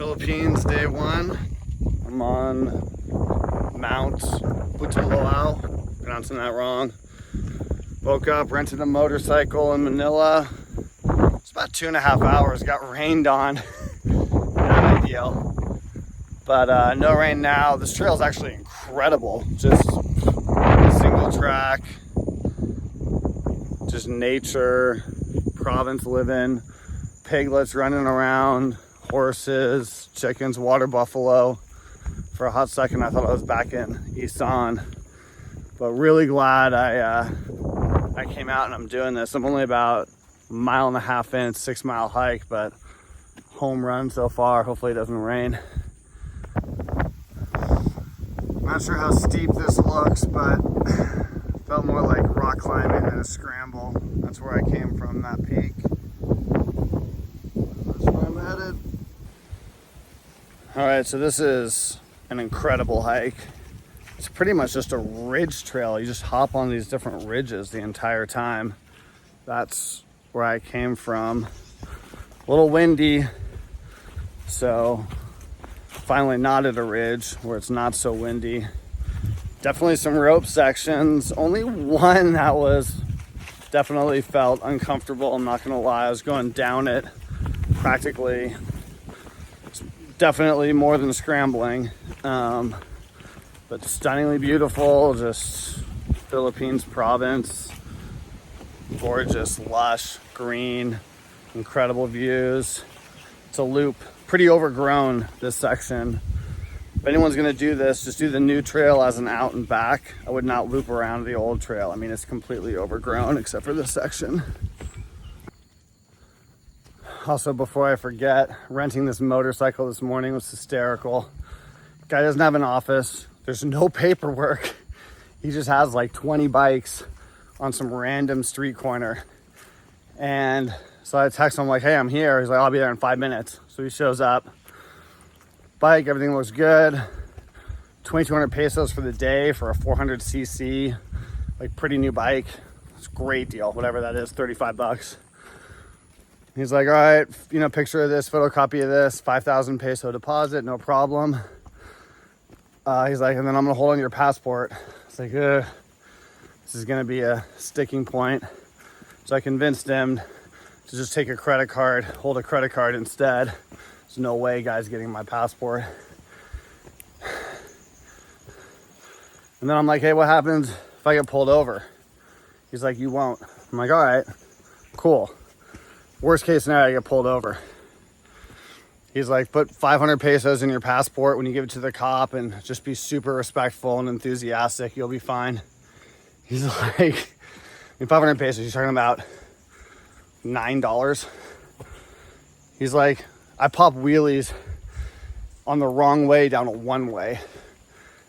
Philippines, day one. I'm on Mount Batulao, pronouncing that wrong. Woke up, rented a motorcycle in Manila. It's about 2.5 hours, got rained on. Not ideal. But no rain now. This trail is actually incredible. Just single track, just nature, province living, piglets running around, horses, chickens, water buffalo. For a hot second I thought I was back in Isan, but really glad I came out and I'm doing this. I'm only about 1.5 miles in, 6 mile hike, but home run so far. Hopefully it doesn't rain. Not sure how steep this looks, but felt more like rock climbing than a scramble. That's where I came from, that peak. That's where I'm headed. All right, so this is an incredible hike. It's pretty much just a ridge trail. You just hop on these different ridges the entire time. That's where I came from. A little windy, so finally not at a ridge where it's not so windy. Definitely some rope sections. Only one that was definitely felt uncomfortable. I'm not gonna lie, I was going down it practically. Definitely more than scrambling, but stunningly beautiful. Just Philippines province, gorgeous, lush, green, incredible views. It's a loop, pretty overgrown, this section. If anyone's gonna do this, just do the new trail as an out and back. I would not loop around the old trail. I mean, it's completely overgrown except for this section. Also, before I forget, renting this motorcycle this morning was hysterical. Guy doesn't have an office. There's no paperwork. He just has like 20 bikes on some random street corner. And so I text him like, hey, I'm here. He's like, I'll be there in 5 minutes. So he shows up. Bike, everything looks good. 2,200 pesos for the day for a 400cc, like pretty new bike. It's a great deal, whatever that is, 35 bucks. He's like, all right, picture of this, photocopy of this, 5,000 peso deposit, no problem. He's like, and then I'm gonna hold on your passport. It's like, this is gonna be a sticking point. So I convinced him to just take a credit card, hold a credit card instead. There's no way guy's getting my passport. And then I'm like, hey, what happens if I get pulled over? He's like, you won't. I'm like, all right, cool. Worst case scenario, I get pulled over. He's like, put 500 pesos in your passport when you give it to the cop and just be super respectful and enthusiastic. You'll be fine. He's like, 500 pesos, he's talking about $9. He's like, I pop wheelies on the wrong way down a one way.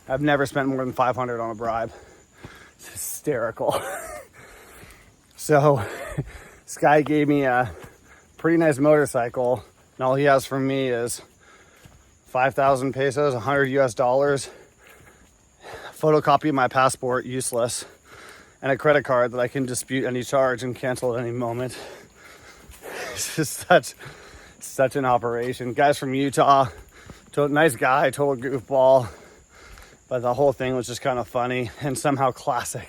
I've never spent more than 500 on a bribe. It's hysterical. So this guy gave me a pretty nice motorcycle, and all he has from me is 5,000 pesos, 100 US dollars, photocopy of my passport, useless, and a credit card that I can dispute any charge and cancel at any moment. It's just such an operation. Guy's from Utah, nice guy, total goofball, but the whole thing was just kind of funny and somehow classic.